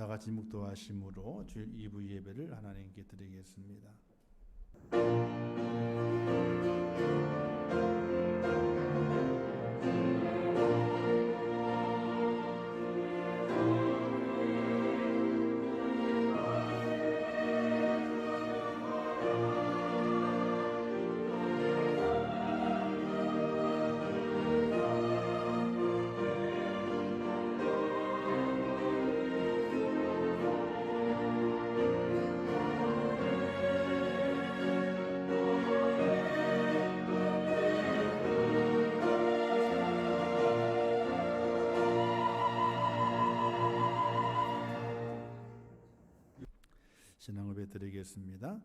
다 같이 묵도하심으로 주일 2부 예배를 하나님께 드리겠습니다. 신앙을 드리겠습니다.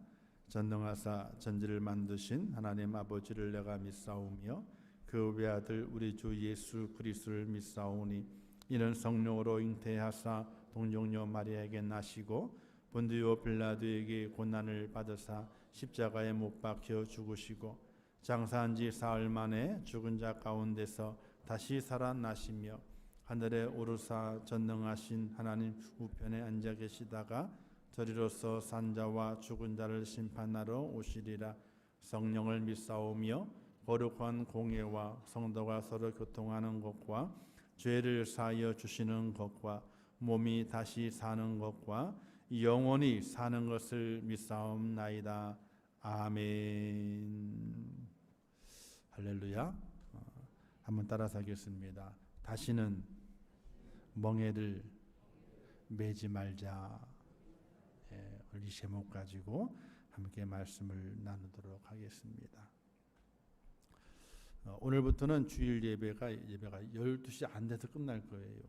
전능하사 전지를 만드신 하나님 아버지를 내가 믿사오며 그 외아들 우리 주 예수 그리스도를 믿사오니 이는 성령으로 잉태하사 동정녀 마리아에게 나시고 본디오 빌라도에게 고난을 받으사 십자가에 못 박혀 죽으시고 장사한 지 사흘 만에 죽은 자 가운데서 다시 살아나시며 하늘에 오르사 전능하신 하나님 우편에 앉아 계시다가 저리로서 산자와 죽은 자를 심판하러 오시리라. 성령을 믿사오며 거룩한 공예와 성도가 서로 교통하는 것과 죄를 사하여 주시는 것과 몸이 다시 사는 것과 영원히 사는 것을 믿사옵나이다. 아멘. 할렐루야. 한번 따라서 하겠습니다. 다시는 멍에를 매지 말자. 이 제목 가지고 함께 말씀을 나누도록 하겠습니다. 오늘부터는 주일 예배가 12시 안 돼서 끝날 거예요.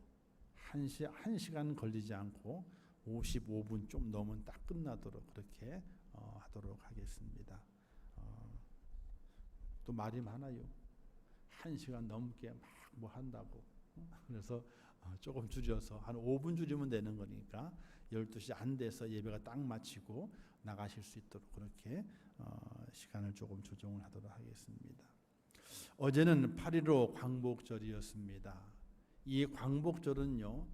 1시간 걸리지 않고 55분 좀 넘으면 딱 끝나도록 그렇게 하도록 하겠습니다. 또 말이 많아요. 1시간 넘게 막 뭐 한다고. 그래서 조금 줄여서 한 5분 줄이면 되는 거니까 12시 안 돼서 예배가 딱 마치고 나가실 수 있도록 그렇게 시간을 조금 조정을 하도록 하겠습니다. 어제는 8.15 광복절이었습니다. 이 광복절은요,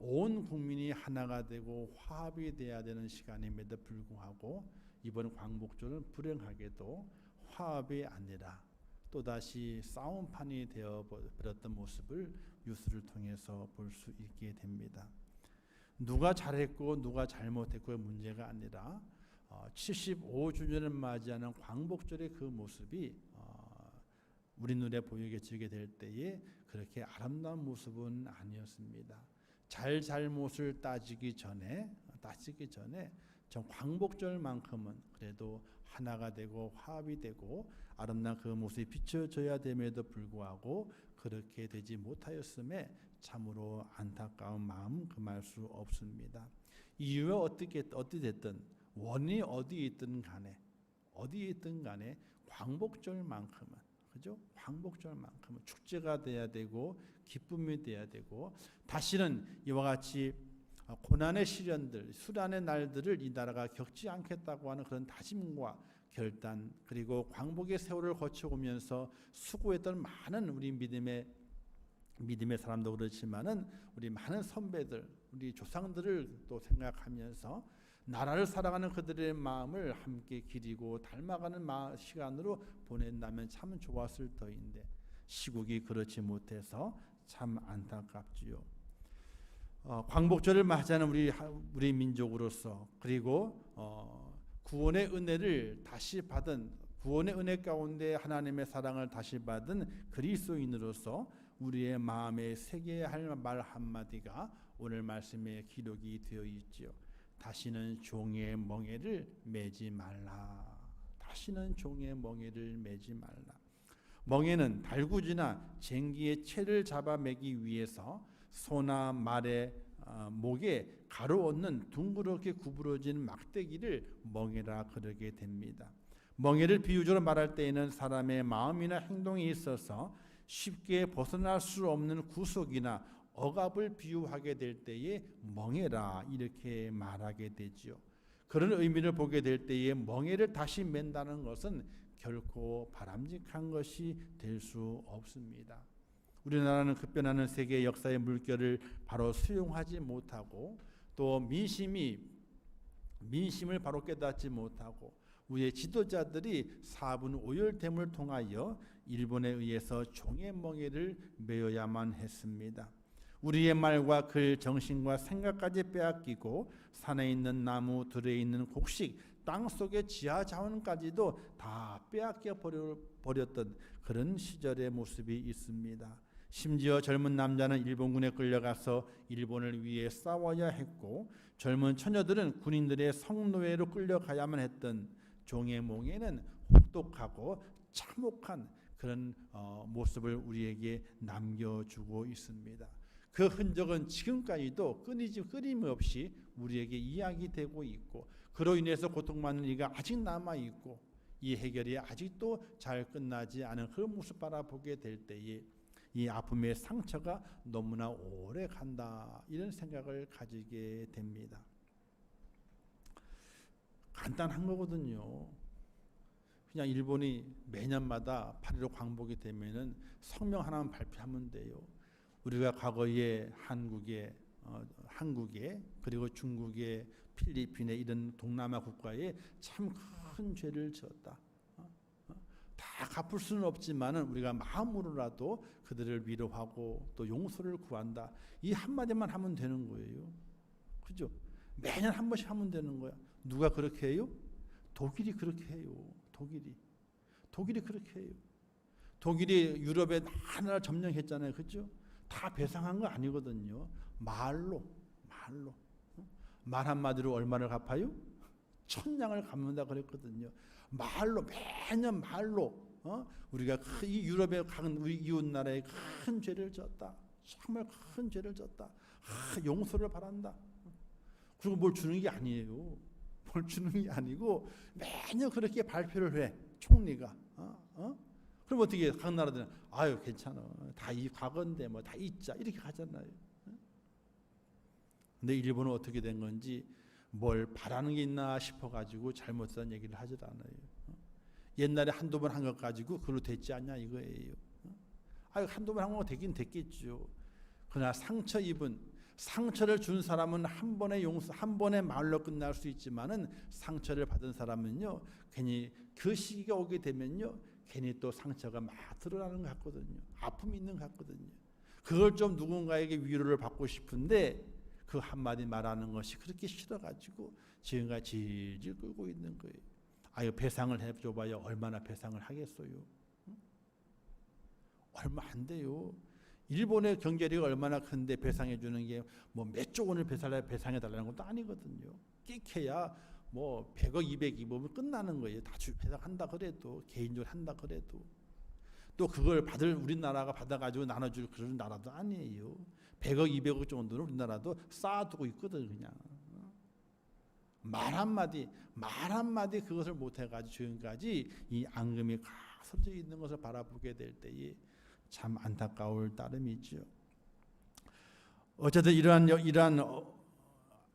온 국민이 하나가 되고 화합이 돼야 되는 시간임에도 불구하고 이번 광복절은 불행하게도 화합이 아니라 또다시 싸움판이 되어버렸던 모습을 뉴스를 통해서 볼 수 있게 됩니다. 누가 잘했고 누가 잘못했고의 문제가 아니라 75주년을 맞이하는 광복절의 그 모습이 우리 눈에 보이게 될 때에 그렇게 아름다운 모습은 아니었습니다. 잘못을 따지기 전에 전 광복절만큼은 그래도 하나가 되고 화합이 되고 아름다운 그 모습이 비춰져야 됨에도 불구하고 그렇게 되지 못하였음에 참으로 안타까운 마음 금할 수 없습니다. 이유가 어떻게 됐든 원인이 어디에 있든 간에 광복절만큼은 그죠? 광복절만큼은 축제가 돼야 되고 기쁨이 돼야 되고 다시는 이와 같이 고난의 시련들, 수란의 날들을 이 나라가 겪지 않겠다고 하는 그런 다짐과 결단, 그리고 광복의 세월을 거쳐오면서 수고했던 많은 우리 믿음의 사람도 그렇지만은 우리 많은 선배들, 우리 조상들을 또 생각하면서 나라를 사랑하는 그들의 마음을 함께 기리고 닮아가는 시간으로 보낸다면 참 좋았을 터인데 시국이 그렇지 못해서 참 안타깝지요. 광복절을 맞이하는 우리 민족으로서 그리고 구원의 은혜를 다시 받은 구원의 은혜 가운데 하나님의 사랑을 다시 받은 그리스도인으로서 우리의 마음에 새겨야 할 말 한마디가 오늘 말씀에 기록이 되어 있지요. 다시는 종의 멍에를 매지 말라. 다시는 종의 멍에를 매지 말라. 멍에는 달구지나 쟁기의 채를 잡아매기 위해서 소나 말의 목에 가로얹는 둥그렇게 구부러진 막대기를 멍에라 그러게 됩니다. 멍에를 비유적으로 말할 때에는 사람의 마음이나 행동에 있어서 쉽게 벗어날 수 없는 구속이나 억압을 비유하게 될 때에 멍에라 이렇게 말하게 되지요. 그런 의미를 보게 될 때에 멍에를 다시 맨다는 것은 결코 바람직한 것이 될 수 없습니다. 우리나라는 급변하는 세계의 역사의 물결을 바로 수용하지 못하고 또 민심을 바로 깨닫지 못하고 우리의 지도자들이 사분 오열됨을 통하여 일본에 의해서 종의 멍에를 메어야만 했습니다. 우리의 말과 글, 정신과 생각까지 빼앗기고 산에 있는 나무, 들에 있는 곡식, 땅 속의 지하 자원까지도 다 빼앗겨 버렸던 그런 시절의 모습이 있습니다. 심지어 젊은 남자는 일본군에 끌려가서 일본을 위해 싸워야 했고 젊은 처녀들은 군인들의 성노예로 끌려가야만 했던 종의 몽에는 혹독하고 참혹한 그런 모습을 우리에게 남겨주고 있습니다. 그 흔적은 지금까지도 끊임없이 우리에게 이야기되고 있고 그로 인해서 고통받는 이가 아직 남아있고 이 해결이 아직도 잘 끝나지 않은 그 모습 바라보게 될 때에 이 아픔의 상처가 너무나 오래 간다 이런 생각을 가지게 됩니다. 간단한 거거든요. 그냥 일본이 매년마다 8.15 광복이 되면은 성명 하나만 발표하면 돼요. 우리가 과거에 한국에 그리고 중국에 필리핀에 이런 동남아 국가에 참 큰 죄를 지었다. 다 갚을 수는 없지만은 우리가 마음으로라도 그들을 위로하고 또 용서를 구한다. 이 한마디만 하면 되는 거예요. 그죠? 매년 한 번씩 하면 되는 거야. 누가 그렇게 해요? 독일이 그렇게 해요. 독일이 그렇게 해요. 독일이 유럽에 하나를 점령했잖아요. 그죠? 다 배상한 거 아니거든요. 말로 말 한마디로 얼마를 갚아요? 1000냥을 갚는다 그랬거든요. 말로 매년 말로 우리가 이 유럽의 우리 이웃 나라에 큰 죄를 졌다. 정말 큰 죄를 졌다. 용서를 바란다. 그리고 뭘 주는 게 아니에요. 뭘 주는 게 아니고 매년 그렇게 발표를 해. 총리가. 그럼 어떻게 각 나라들은 아유 괜찮아. 다 이 과거인데 뭐 다 잊자. 이렇게 하잖아요. 근데 일본은 어떻게 된 건지 뭘 바라는 게 있나 싶어가지고 잘못된 얘기를 하질 않아요. 옛날에 한두 번 한 것 가지고 그걸로 됐지 않냐 이거예요. 아유 한두 번 한 거 되긴 됐겠죠. 그러나 상처를 준 사람은 한 번의 말로 끝날 수 있지만은 상처를 받은 사람은요 괜히 그 시기가 오게 되면요 괜히 또 상처가 막 드러나는 것 같거든요. 아픔이 있는 것 같거든요. 그걸 좀 누군가에게 위로를 받고 싶은데 그 한마디 말하는 것이 그렇게 싫어가지고 지금까지 질질 끌고 있는 거예요. 아유 배상을 해줘봐야 얼마나 배상을 하겠어요. 얼마 안 돼요. 일본의 경제력이 얼마나 큰데 배상해 주는 게 뭐 몇 조 원을 배상해 달라는 것도 아니거든요. 끼케야 뭐 100억 200억 끝나는 거예요. 다 배상한다 그래도 개인적으로 한다 그래도 또 그걸 우리나라가 받아가지고 나눠줄 그런 나라도 아니에요. 100억 200억 정도는 우리나라도 쌓아두고 있거든. 그냥 말 한마디 그것을 못해가지고 지금까지 이 앙금이 가서져 있는 것을 바라보게 될 때에 참 안타까울 따름이죠. 어쨌든 이러한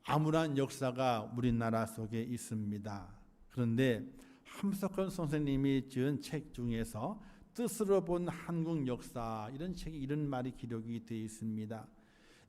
암울한 역사가 우리나라 속에 있습니다. 그런데 함석헌 선생님이 지은 책 중에서 뜻으로 본 한국 역사 이런 책에 이런 말이 기록이 되어 있습니다.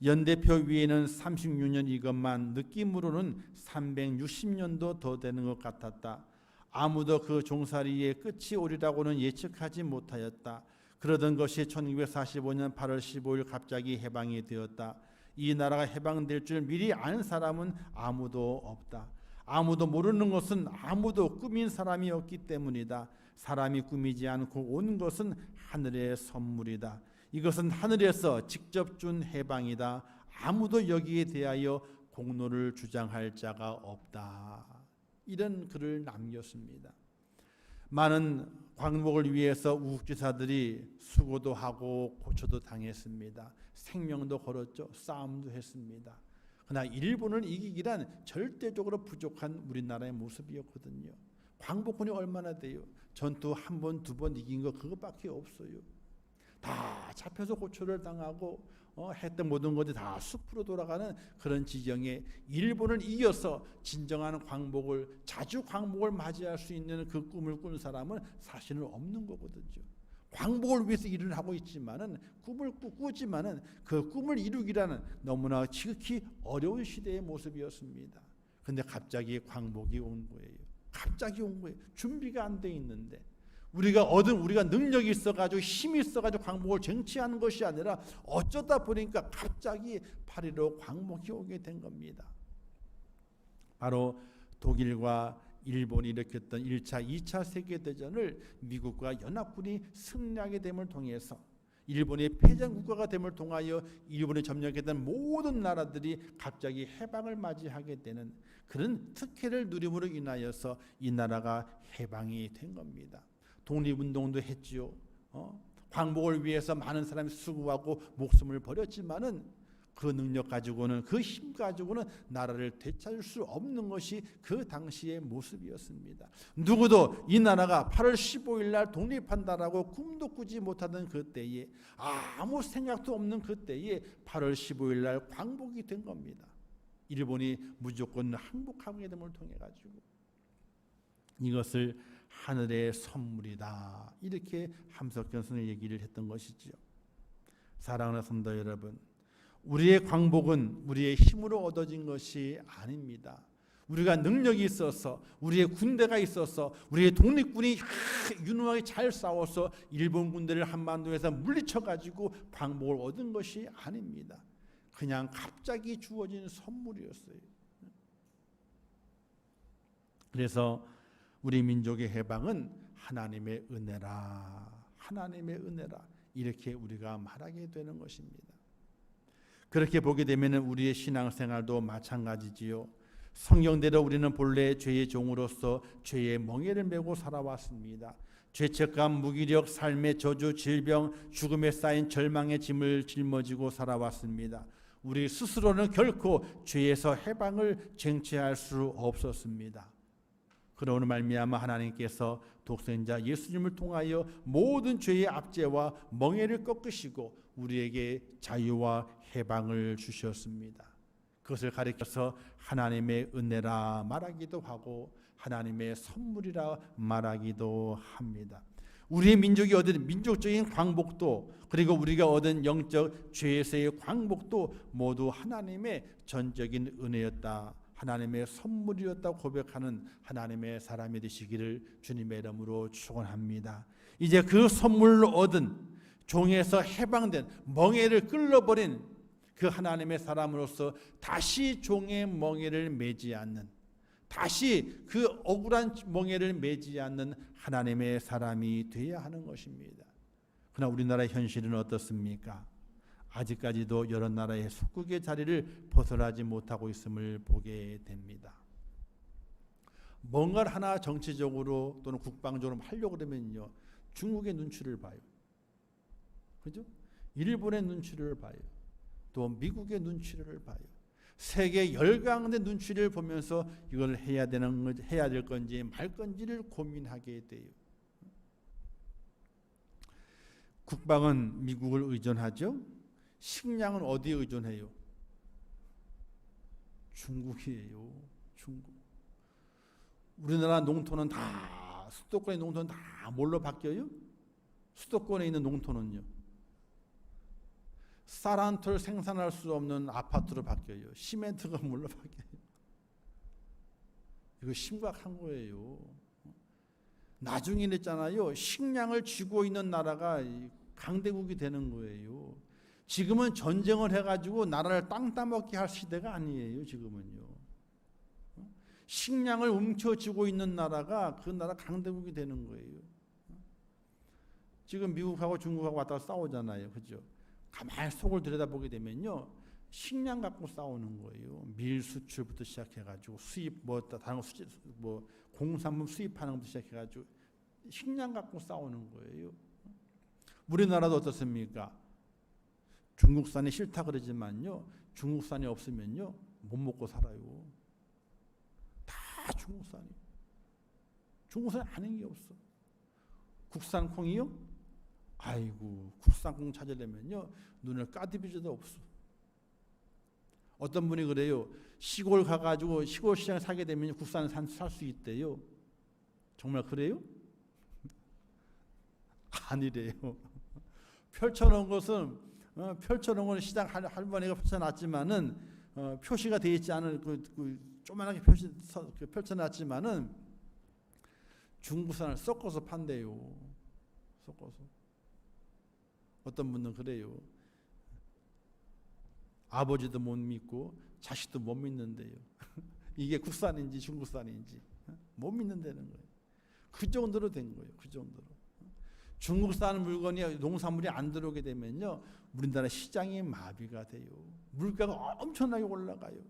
연대표 위에는 36년 이것만 느낌으로는 360년도 더 되는 것 같았다. 아무도 그 종살이의 끝이 오리라고는 예측하지 못하였다. 그러던 것이 1945년 8월 15일 갑자기 해방이 되었다. 이 나라가 해방될 줄 미리 아는 사람은 아무도 없다. 아무도 모르는 것은 아무도 꾸민 사람이 없기 때문이다. 사람이 꾸미지 않고 온 것은 하늘의 선물이다. 이것은 하늘에서 직접 준 해방이다. 아무도 여기에 대하여 공로를 주장할 자가 없다. 이런 글을 남겼습니다. 많은 광복을 위해서 우국지사들이 수고도 하고 고초도 당했습니다. 생명도 걸었죠. 싸움도 했습니다. 그러나 일본을 이기기란 절대적으로 부족한 우리나라의 모습이었거든요. 광복군이 얼마나 돼요? 전투 한 번, 두 번 이긴 거 그것밖에 없어요. 다 잡혀서 고초를 당하고 했던 모든 것이 다 숲으로 돌아가는 그런 지경에 일본을 이겨서 진정한 자주 광복을 맞이할 수 있는 그 꿈을 꾼 사람은 사실은 없는 거거든요. 광복을 위해서 일을 하고 있지만은 꿈을 꾸지만은 그 꿈을 이루기라는 너무나 지극히 어려운 시대의 모습이었습니다. 근데 갑자기 광복이 온 거예요. 갑자기 온 거예요. 준비가 안 돼 있는데 우리가 능력이 있어가지고 힘이 있어가지고 광복을 쟁취하는 것이 아니라 어쩌다 보니까 갑자기 8.15 광복이 오게 된 겁니다. 바로 독일과 일본이 일으켰던 1차, 2차 세계대전을 미국과 연합군이 승리하게 됨을 통해서 일본이 패전국가가 됨을 통하여 일본이 점령했던 모든 나라들이 갑자기 해방을 맞이하게 되는 그런 특혜를 누림으로 인하여서 이 나라가 해방이 된 겁니다. 독립운동도 했지요. 광복을 위해서 많은 사람이 수고하고 목숨을 버렸지만은 그 능력 가지고는 그 힘 가지고는 나라를 되찾을 수 없는 것이 그 당시의 모습이었습니다. 누구도 이 나라가 8월 15일 날 독립한다라고 꿈도 꾸지 못하던 그때에 아무 생각도 없는 그때에 8월 15일 날 광복이 된 겁니다. 일본이 무조건 항복하게 됨을 통해 가지고 이것을 하늘의 선물이다 이렇게 함석현 선생님이 얘기를 했던 것이지요. 사랑하는 성도 여러분, 우리의 광복은 우리의 힘으로 얻어진 것이 아닙니다. 우리가 능력이 있어서 우리의 군대가 있어서 우리의 독립군이 유능하게 잘 싸워서 일본 군대를 한반도에서 물리쳐가지고 광복을 얻은 것이 아닙니다. 그냥 갑자기 주어진 선물이었어요. 그래서 우리 민족의 해방은 하나님의 은혜라, 하나님의 은혜라 이렇게 우리가 말하게 되는 것입니다. 그렇게 보게 되면 우리의 신앙생활도 마찬가지지요. 성경대로 우리는 본래 죄의 종으로서 죄의 멍에를 메고 살아왔습니다. 죄책감, 무기력, 삶의 저주, 질병, 죽음에 쌓인 절망의 짐을 짊어지고 살아왔습니다. 우리 스스로는 결코 죄에서 해방을 쟁취할 수 없었습니다. 그러므로 말미암아 하나님께서 독생자 예수님을 통하여 모든 죄의 압제와 멍에를 꺾으시고 우리에게 자유와 해방을 주셨습니다. 그것을 가리켜서 하나님의 은혜라 말하기도 하고 하나님의 선물이라 말하기도 합니다. 우리의 민족이 얻은 민족적인 광복도 그리고 우리가 얻은 영적 죄에서의 광복도 모두 하나님의 전적인 은혜였다, 하나님의 선물이었다고 고백하는 하나님의 사람이 되시기를 주님의 이름으로 축원합니다. 이제 그 선물로 얻은 종에서 해방된 멍에를 끌어버린 그 하나님의 사람으로서 다시 종의 멍에를 매지 않는, 다시 그 억울한 멍에를 매지 않는 하나님의 사람이 되어야 하는 것입니다. 그러나 우리나라의 현실은 어떻습니까? 아직까지도 여러 나라의 속국의 자리를 벗어나지 못하고 있음을 보게 됩니다. 뭔가를 하나 정치적으로 또는 국방적으로 하려고 그러면요, 중국의 눈치를 봐요. 그죠? 일본의 눈치를 봐요. 또 미국의 눈치를 봐요. 세계 열강의 눈치를 보면서 이걸 해야 될 건지 말 건지를 고민하게 돼요. 국방은 미국을 의존하죠. 식량은 어디에 의존해요? 중국이에요. 중국. 우리나라 농토는 다, 수도권의 농토는 다 뭘로 바뀌어요? 수도권에 있는 농토는요, 쌀 한 톨 생산할 수 없는 아파트로 바뀌어요. 시멘트 건물로 바뀌어요. 이거 심각한 거예요. 나중에 있잖아요, 식량을 쥐고 있는 나라가 강대국이 되는 거예요. 지금은 전쟁을 해가지고 나라를 땅 따먹게 할 시대가 아니에요. 지금은요, 식량을 움켜쥐고 있는 나라가 그 나라 강대국이 되는 거예요. 지금 미국하고 중국하고 왔다 갔다 싸우잖아요. 그죠? 가만히 속을 들여다보게 되면요, 식량 갖고 싸우는 거예요. 밀 수출부터 시작해가지고 수입 다른 수입 공산품 수입하는 것부터 시작해가지고 식량 갖고 싸우는 거예요. 우리나라도 어떻습니까? 중국산이 싫다 그러지만요, 중국산이 없으면요 못 먹고 살아요. 다 중국산이. 중국산 아닌 게 없어. 국산 콩이요? 아이고, 국산 콩 찾으려면요 눈을 까디비져도 없어. 어떤 분이 그래요. 시골 가가지고 시골 시장에 사게 되면 국산을 살 수 있대요. 정말 그래요? 아니래요. 펼쳐놓은 것은 시장 할머니가 펼쳐놨지만은 표시가 되어 있지 않은 조그만하게 펼쳐놨지만은 중국산을 섞어서 판대요. 섞어서. 어떤 분은 그래요. 아버지도 못 믿고 자식도 못 믿는데요. 이게 국산인지 중국산인지 못 믿는다는 거예요. 그 정도로 된 거예요. 그 정도로. 중국산 물건이 농산물이 안 들어오게 되면요, 우리나라 시장이 마비가 돼요. 물가가 엄청나게 올라가요.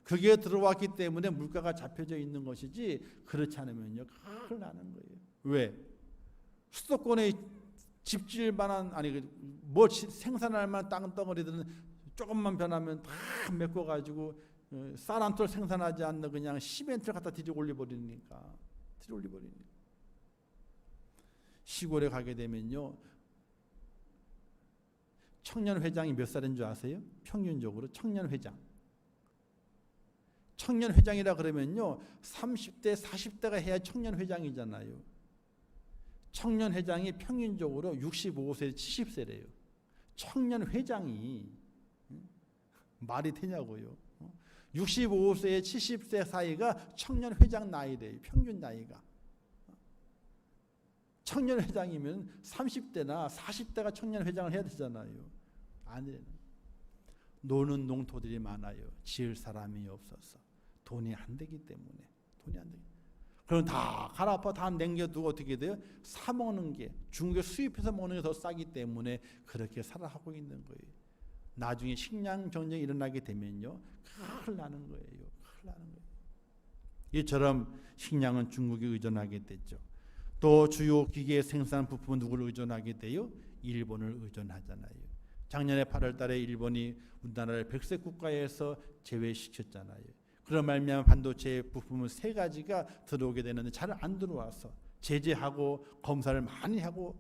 그게 들어왔기 때문에 물가가 잡혀져 있는 것이지, 그렇지 않으면요 큰일 나는 거예요. 왜? 수도권에 집질 만한, 뭐 생산할 만한 땅덩어리들은 조금만 변하면 다 메꿔가지고 쌀 한 톨 생산하지 않는 그냥 시멘트를 갖다 들여 올려버리니까. 시골에 가게 되면요, 청년 회장이 몇 살인 줄 아세요? 평균적으로 청년 회장이라 그러면요 30대 40대가 해야 청년 회장이잖아요. 청년 회장이 평균적으로 65세 70세래요. 청년 회장이 말이 되냐고요. 65세 70세 사이가 청년 회장 나이래요. 평균 나이가. 청년 회장이면 30대나 40대가 청년 회장을 해야 되잖아요. 아니에요. 노는 농토들이 많아요. 지을 사람이 없어서. 돈이 안 되기 때문에. 그럼 다 갈아엎어 다 남겨두고 어떻게 돼요? 사 먹는 게, 중국에 수입해서 먹는 게 더 싸기 때문에 그렇게 살아가고 있는 거예요. 나중에 식량 전쟁이 일어나게 되면요 큰일 나는 거예요. 이처럼 식량은 중국에 의존하게 됐죠. 또 주요 기계 생산 부품은 누구를 의존하게 돼요? 일본을 의존하잖아요. 작년에 8월 달에 일본이 우리나라를 백색 국가에서 제외시켰잖아요. 그런 말미암아 반도체 부품은 3가지가 들어오게 되는데 잘 안 들어와서 제재하고 검사를 많이 하고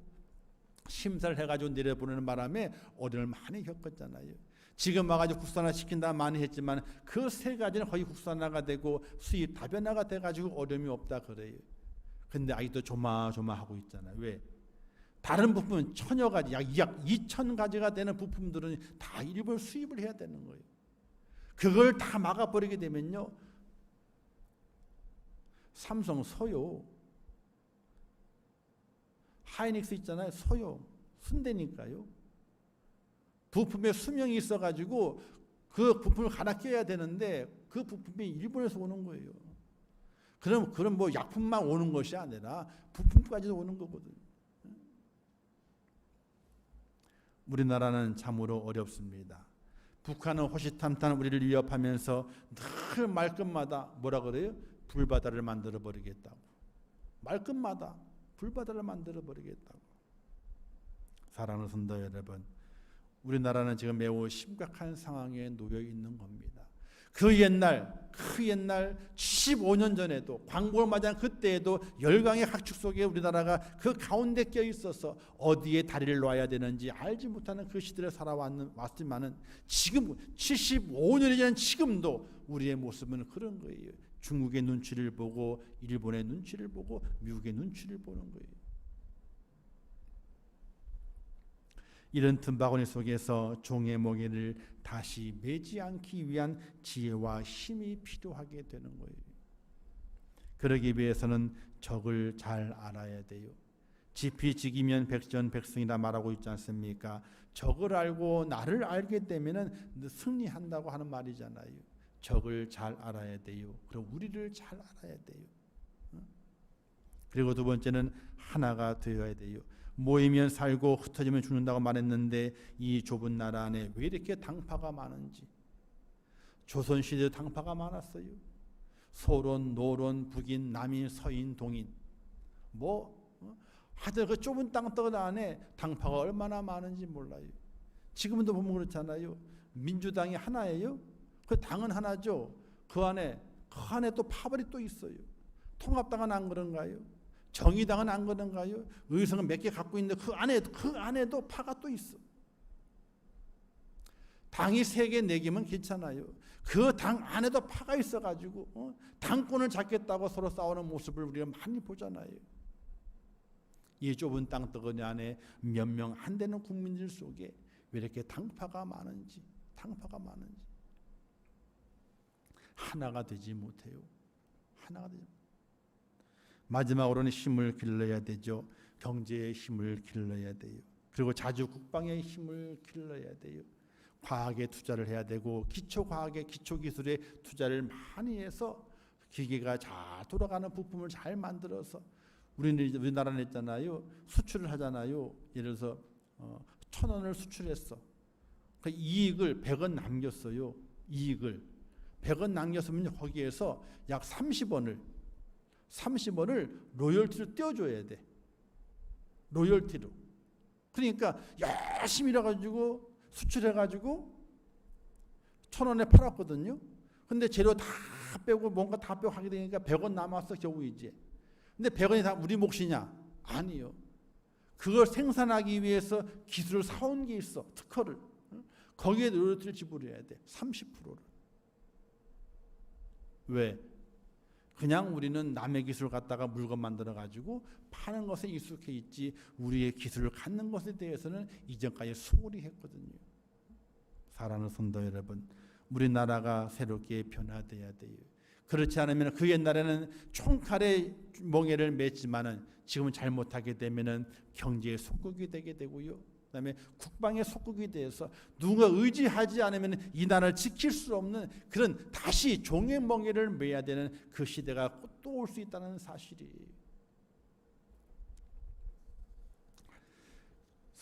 심사를 해가지고 내려보내는 바람에 어려움을 많이 겪었잖아요. 지금 와가지고 국산화 시킨다 많이 했지만 그 3가지는 거의 국산화가 되고 수입 다변화가 돼가지고 어려움이 없다 그래요. 근데 아직도 조마조마하고 있잖아요. 왜? 다른 부품은 1000여 가지, 약 2000가지가 되는 부품들은 다 일본 수입을 해야 되는 거예요. 그걸 다 막아버리게 되면요, 삼성 서요, 하이닉스 있잖아요. 서요, 순대니까요. 부품에 수명이 있어가지고 그 부품을 갈아 껴야 되는데 그 부품이 일본에서 오는 거예요. 그럼 뭐 약품만 오는 것이 아니라 부품까지도 오는 거거든요. 우리나라는 참으로 어렵습니다. 북한은 호시탐탐 우리를 위협하면서 늘 말끝마다 뭐라 그래요? 불바다를 만들어 버리겠다고. 말끝마다 불바다를 만들어 버리겠다고. 사랑하는 성도 여러분, 우리나라는 지금 매우 심각한 상황에 놓여 있는 겁니다. 그 옛날 75년 전에도 광복을 맞이한 그때에도 열강의 학축 속에 우리나라가 그 가운데 껴 있어서 어디에 다리를 놔야 되는지 알지 못하는 그 시대를 살아왔지만은 지금 75년이 지난 지금도 우리의 모습은 그런 거예요. 중국의 눈치를 보고 일본의 눈치를 보고 미국의 눈치를 보는 거예요. 이런 틈바구니 속에서 종의 멍에를 다시 매지 않기 위한 지혜와 힘이 필요하게 되는 거예요. 그러기 위해서는 적을 잘 알아야 돼요. 지피지기면 백전백승이라 말하고 있지 않습니까? 적을 알고 나를 알게 되면 승리한다고 하는 말이잖아요. 적을 잘 알아야 돼요. 그리고 우리를 잘 알아야 돼요. 그리고 두 번째는 하나가 되어야 돼요. 모이면 살고 흩어지면 죽는다고 말했는데 이 좁은 나라 안에 왜 이렇게 당파가 많은지. 조선시대에 당파가 많았어요. 소론, 노론, 북인, 남인, 서인, 동인. 하여튼 그 좁은 땅덩어리 안에 당파가 얼마나 많은지 몰라요. 지금도 보면 그렇잖아요. 민주당이 하나예요. 그 당은 하나죠. 그 안에 또 파벌이 또 있어요. 통합당은 안 그런가요? 정의당은 안 그런가요? 의석은 몇 개 갖고 있는데 그 안에도 파가 또 있어. 당이 3개, 4개면 괜찮아요. 그 당 안에도 파가 있어가지고 당권을 잡겠다고 서로 싸우는 모습을 우리가 많이 보잖아요. 이 좁은 땅덩어리 안에 몇 명 안 되는 국민들 속에 왜 이렇게 당파가 많은지 하나가 되지 못해요. 하나가 되지 못해요. 마지막으로는 힘을 길러야 되죠. 경제의 힘을 길러야 돼요. 그리고 자주 국방의 힘을 길러야 돼요. 과학에 투자를 해야 되고 기초과학에 기초기술에 투자를 많이 해서 기계가 잘 돌아가는 부품을 잘 만들어서 우리나라는 있잖아요. 수출을 하잖아요. 예를 들어서 1,000원을 수출했어. 그 이익을 100원 남겼어요. 이익을 100원 남겼으면 거기에서 약 30원을 로열티로 떼어줘야 돼. 로열티로. 그러니까 열심히 일해가지고 수출해가지고 1,000원에 팔았거든요. 근데 재료 다 빼고 뭔가 다 빼고 하게 되니까 100원 남았어 겨우 이제. 근데 100원이 다 우리 몫이냐? 아니요. 그걸 생산하기 위해서 기술을 사온 게 있어. 특허를. 거기에 로열티를 지불해야 돼. 30%를. 왜? 그냥 우리는 남의 기술을 갖다가 물건 만들어 가지고 파는 것에 익숙해 있지 우리의 기술을 갖는 것에 대해서는 이전까지 소홀히 했거든요. 사랑하는 성도 여러분, 우리나라가 새롭게 변화돼야 돼요. 그렇지 않으면 그 옛날에는 총칼에 멍에를 맸지만은 지금은 잘못하게 되면은 경제의 속국이 되게 되고요. 그다음에 국방의 속국이 돼서 누가 의지하지 않으면 이 나라를 지킬 수 없는 그런 다시 종의 멍에를 매야 되는 그 시대가 또 올 수 있다는 사실이에요.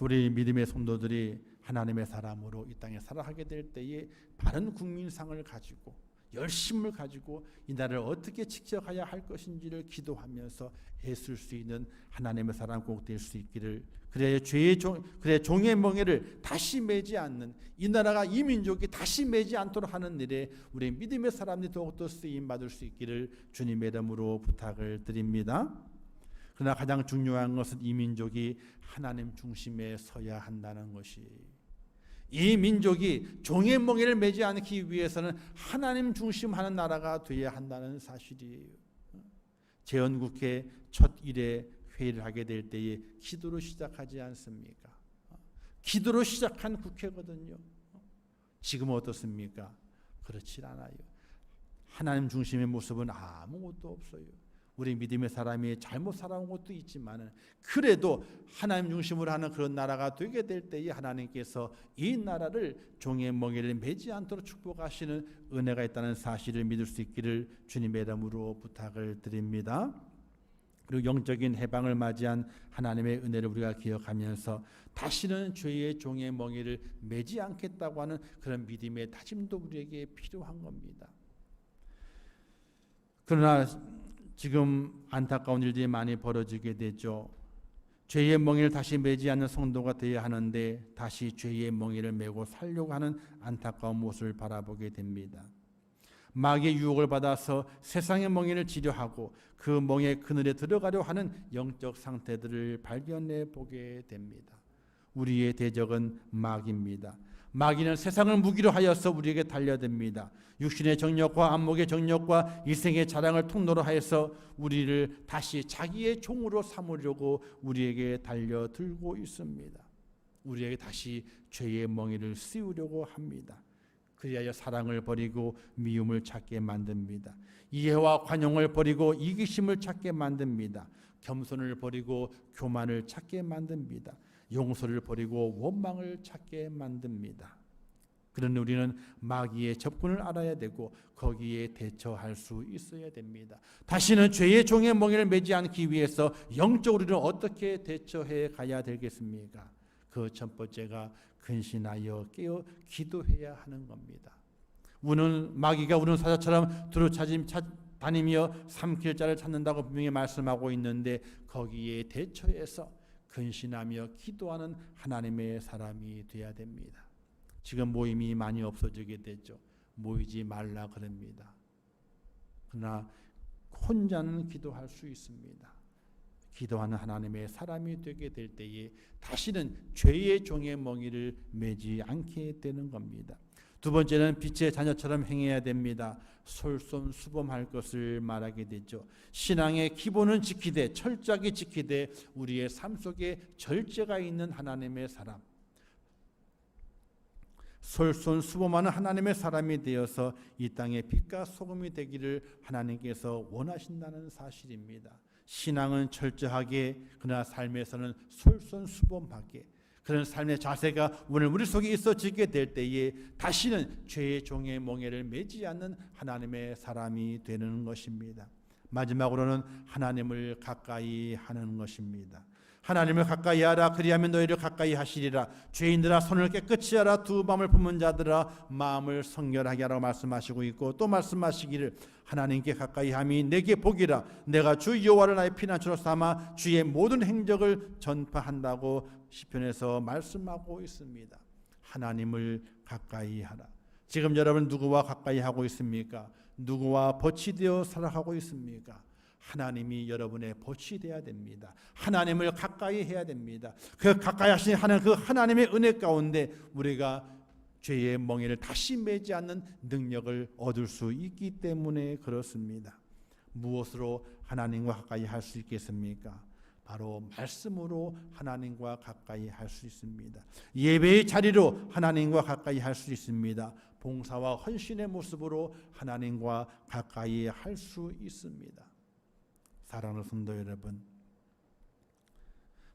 우리 믿음의 성도들이 하나님의 사람으로 이 땅에 살아가게 될 때에 바른 국민상을 가지고 열심을 가지고 이 나라를 어떻게 지켜가야 할 것인지를 기도하면서 애쓸 수 있는 하나님의 사람 꼭 될 수 있기를, 그래야 종의 멍에를 다시 매지 않는, 이 나라가 이 민족이 다시 매지 않도록 하는 일에 우리 믿음의 사람들이 더욱더 쓰임 받을 수 있기를 주님의 이름으로 부탁을 드립니다. 그러나 가장 중요한 것은 이 민족이 하나님 중심에 서야 한다는 것이, 이 민족이 종의 멍에를 매지 않기 위해서는 하나님 중심하는 나라가 되어야 한다는 사실이에요. 재헌국회 첫 일에 회의를 하게 될 때에 기도로 시작하지 않습니까? 기도로 시작한 국회거든요. 지금 어떻습니까? 그렇지 않아요. 하나님 중심의 모습은 아무것도 없어요. 우리 믿음의 사람이 잘못 살아온 것도 있지만 그래도 하나님 중심으로 하는 그런 나라가 되게 될 때에 하나님께서 이 나라를 종의 멍에를 매지 않도록 축복하시는 은혜가 있다는 사실을 믿을 수 있기를 주님의 이름으로 부탁을 드립니다. 그리고 영적인 해방을 맞이한 하나님의 은혜를 우리가 기억하면서 다시는 죄의 종의 멍에를 매지 않겠다고 하는 그런 믿음의 다짐도 우리에게 필요한 겁니다. 그러나 지금 안타까운 일들이 많이 벌어지게 되죠. 죄의 멍에를 다시 매지 않는 성도가 되어야 하는데 다시 죄의 멍에를 메고 살려고 하는 안타까운 모습을 바라보게 됩니다. 마귀의 유혹을 받아서 세상의 멍에를 지려하고 그 멍에 그늘에 들어가려 하는 영적 상태들을 발견해 보게 됩니다. 우리의 대적은 마귀입니다. 마귀는 세상을 무기로 하여서 우리에게 달려듭니다. 육신의 정욕과 안목의 정욕과 이생의 자랑을 통로로 하여서 우리를 다시 자기의 종으로 삼으려고 우리에게 달려들고 있습니다. 우리에게 다시 죄의 멍에를 씌우려고 합니다. 그리하여 사랑을 버리고 미움을 찾게 만듭니다. 이해와 관용을 버리고 이기심을 찾게 만듭니다. 겸손을 버리고 교만을 찾게 만듭니다. 용서를 버리고 원망을 찾게 만듭니다. 그러니 우리는 마귀의 접근을 알아야 되고 거기에 대처할 수 있어야 됩니다. 다시는 죄의 종의 멍에를 매지 않기 위해서 영적으로 우리는 어떻게 대처해 가야 되겠습니까? 그 첫 번째가 근신하여 깨어 기도해야 하는 겁니다. 마귀가 우는 사자처럼 다니며 삼킬 자를 찾는다고 분명히 말씀하고 있는데 거기에 대처해서 근신하며 기도하는 하나님의 사람이 되어야 됩니다. 지금 모임이 많이 없어지게 됐죠. 모이지 말라 그럽니다. 그러나 혼자는 기도할 수 있습니다. 기도하는 하나님의 사람이 되게 될 때에 다시는 죄의 종의 멍에를 매지 않게 되는 겁니다. 두 번째는 빛의 자녀처럼 행해야 됩니다. 솔선수범할 것을 말하게 되죠. 신앙의 기본은 지키되 철저하게 지키되 우리의 삶 속에 절제가 있는 하나님의 사람, 솔선수범하는 하나님의 사람이 되어서 이 땅의 빛과 소금이 되기를 하나님께서 원하신다는 사실입니다. 신앙은 철저하게, 그러나 삶에서는 솔선수범하게, 그런 삶의 자세가 오늘 우리 속에 있어지게 될 때에 다시는 죄의 종의 멍에를 매지 않는 하나님의 사람이 되는 것입니다. 마지막으로는 하나님을 가까이 하는 것입니다. 하나님을 가까이 하라, 그리하면 너희를 가까이 하시리라. 죄인들아 손을 깨끗이 하라, 두 마음을 품은 자들아 마음을 성결하게 하라고 말씀하시고 있고, 또 말씀하시기를 하나님께 가까이 함이 내게 복이라. 내가 주 여호와를 나의 피난처로 삼아 주의 모든 행적을 전파한다고 시편에서 말씀하고 있습니다. 하나님을 가까이 하라. 지금 여러분 누구와 가까이 하고 있습니까? 누구와 벗이 되어 살아가고 있습니까? 하나님이 여러분의 벗이 되어야 됩니다. 하나님을 가까이 해야 됩니다. 그 가까이 하시는 그 하나님의 은혜 가운데 우리가 죄의 멍에를 다시 매지 않는 능력을 얻을 수 있기 때문에 그렇습니다. 무엇으로 하나님과 가까이 할 수 있겠습니까? 바로 말씀으로 하나님과 가까이 할 수 있습니다. 예배의 자리로 하나님과 가까이 할 수 있습니다. 봉사와 헌신의 모습으로 하나님과 가까이 할 수 있습니다. 사랑하는 성도 여러분,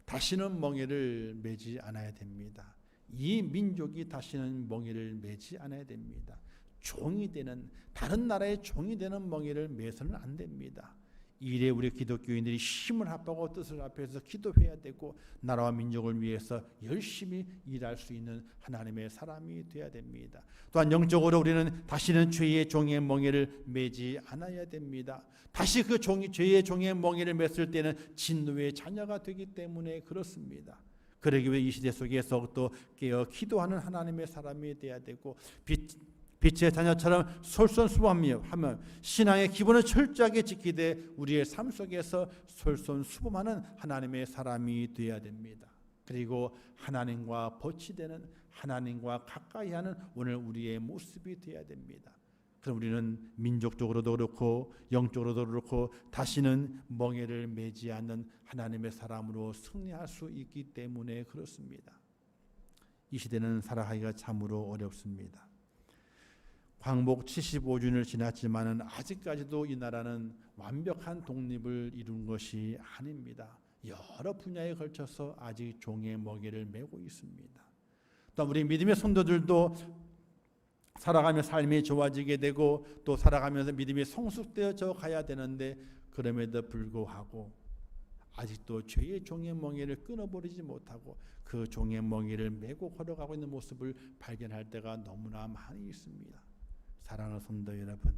다시는 멍에를 매지 않아야 됩니다. 이 민족이 다시는 멍에를 매지 않아야 됩니다. 종이 되는, 다른 나라의 종이 되는 멍에를 매서는 안 됩니다. 이래 우리 기독교인들이 힘을 합하고 뜻을 합해서 기도해야 되고, 나라와 민족을 위해서 열심히 일할 수 있는 하나님의 사람이 되어야 됩니다. 또한 영적으로 우리는 다시는 죄의 종의 멍에를 매지 않아야 됩니다. 다시 그 죄의 종의 멍에를 맸을 때는 진노의 자녀가 되기 때문에 그렇습니다. 그러기 위해 이 시대 속에서 또 깨어 기도하는 하나님의 사람이 되어야 되고, 빛의 자녀처럼 솔선수범하며 신앙의 기본을 철저하게 지키되 우리의 삶 속에서 솔선수범하는 하나님의 사람이 되어야 됩니다. 그리고 하나님과 벗이 되는, 하나님과 가까이 하는 오늘 우리의 모습이 되어야 됩니다. 그럼 우리는 민족적으로도 그렇고 영적으로도 그렇고 다시는 멍에를 매지 않는 하나님의 사람으로 승리할 수 있기 때문에 그렇습니다. 이 시대는 살아가기가 참으로 어렵습니다. 광복 75주년을 지났지만은 아직까지도 이 나라는 완벽한 독립을 이룬 것이 아닙니다. 여러 분야에 걸쳐서 아직 종의 멍에를 메고 있습니다. 또 우리 믿음의 성도들도 살아가며 삶이 좋아지게 되고 또 살아가면서 믿음이 성숙되어져 가야 되는데, 그럼에도 불구하고 아직도 죄의 종의 멍에를 끊어버리지 못하고 그 종의 멍에를 메고 걸어가고 있는 모습을 발견할 때가 너무나 많이 있습니다. 사랑하는 성도 여러분,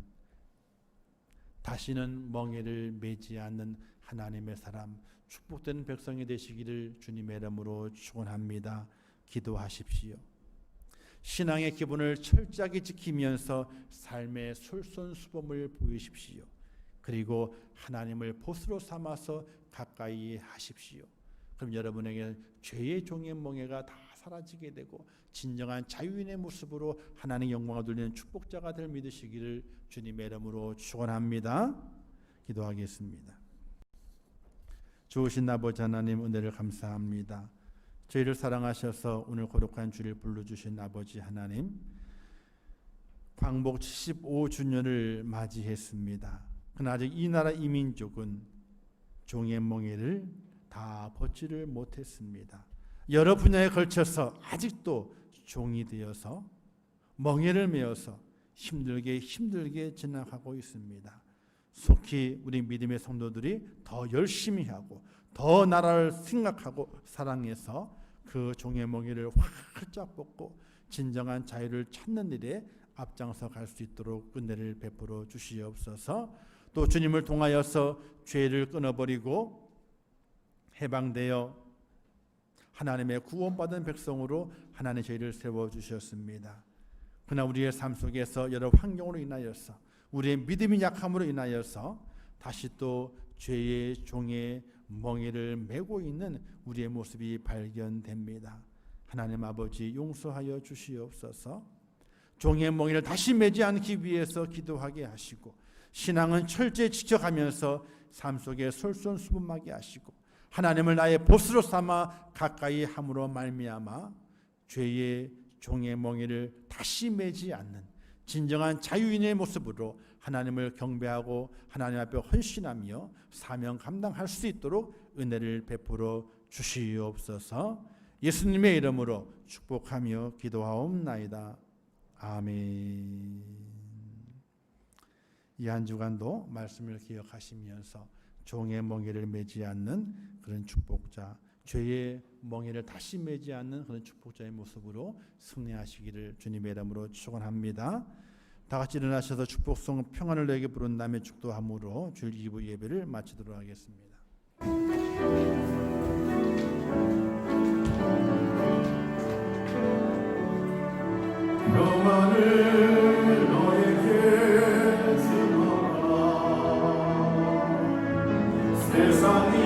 다시는 멍에를 매지 않는 하나님의 사람, 축복된 백성이 되시기를 주님의 이름으로 축원합니다. 기도하십시오. 신앙의 기본을 철저하게 지키면서 삶의 솔선수범을 보이십시오. 그리고 하나님을 보스로 삼아서 가까이 하십시오. 그럼 여러분에게 죄의 종의 멍에가 다 사라지게 되고 진정한 자유인의 모습으로 하나님의 영광을 돌리는 축복자가 될 믿으시기를 주님의 이름으로 축원합니다. 기도하겠습니다. 좋으신 아버지 하나님, 은혜를 감사합니다. 저희를 사랑하셔서 오늘 거룩한 주를 불러주신 아버지 하나님, 광복 75주년을 맞이했습니다. 그러나 아직 이 나라 이 민족은 종의 멍에를 다 벗지를 못했습니다. 여러 분야에 걸쳐서 아직도 종이 되어서 멍에를 메어서 힘들게 지나가고 있습니다. 속히 우리 믿음의 성도들이 더 열심히 하고 더 나라를 생각하고 사랑해서 그 종의 멍에를 활짝 벗고 진정한 자유를 찾는 일에 앞장서 갈 수 있도록 은혜를 베풀어 주시옵소서. 또 주님을 통하여서 죄를 끊어버리고 해방되어 하나님의 구원받은 백성으로 하나님의 죄를 세워주셨습니다. 그러나 우리의 삶 속에서 여러 환경으로 인하여서 우리의 믿음이 약함으로 인하여서 다시 또 죄의 종의 멍에를 메고 있는 우리의 모습이 발견됩니다. 하나님 아버지, 용서하여 주시옵소서. 종의 멍에를 다시 매지 않기 위해서 기도하게 하시고, 신앙은 철저히 지켜가면서 삶 속에 솔선수범하게 하시고, 하나님을 나의 보스로 삼아 가까이 함으로 말미암아 죄의 종의 멍에를 다시 매지 않는 진정한 자유인의 모습으로 하나님을 경배하고 하나님 앞에 헌신하며 사명 감당할 수 있도록 은혜를 베풀어 주시옵소서. 예수님의 이름으로 축복하며 기도하옵나이다. 아멘. 이 한 주간도 말씀을 기억하시면서 종의 멍에를 매지 않는 그런 축복자, 죄의 멍에를 다시 매지 않는 그런 축복자의 모습으로 승리하시기를 주님의 이름으로 축원합니다. 다 같이 일어나셔서 축복송 평안을 내게 부른 다음에 축도함으로 주일 2부 예배를 마치도록 하겠습니다. 평안을 너에게 주노라. 세상이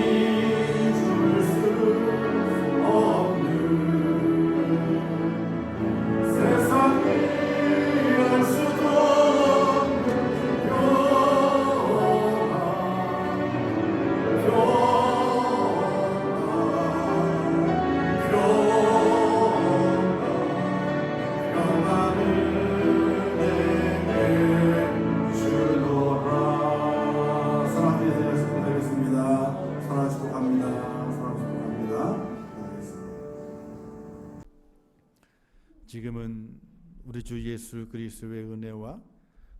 지금은 우리 주 예수 그리스도의 은혜와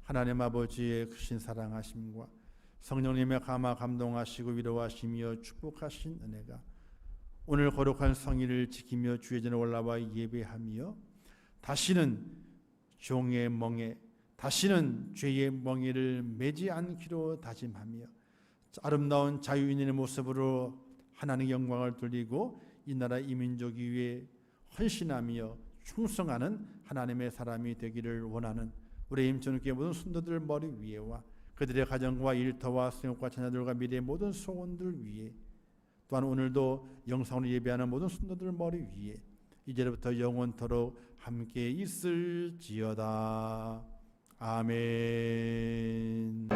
하나님 아버지의 크신 사랑하심과 성령님의 감화 감동하시고 위로하시며 축복하신 은혜가 오늘 거룩한 성일을 지키며 주의 전에 올라와 예배하며 다시는 종의 멍에, 다시는 죄의 멍에를 매지 않기로 다짐하며 아름다운 자유인의 모습으로 하나님의 영광을 돌리고 이 나라 이 민족 위에 헌신하며 충성하는 하나님의 사람이 되기를 원하는 우리 임천국의 모든 순도들 머리 위에와 그들의 가정과 일터와 생업과 자녀들과 미래의 모든 소원들 위에, 또한 오늘도 영상으로 예배하는 모든 순도들 머리 위에 이제부터 영원토록 함께 있을지어다. 아멘.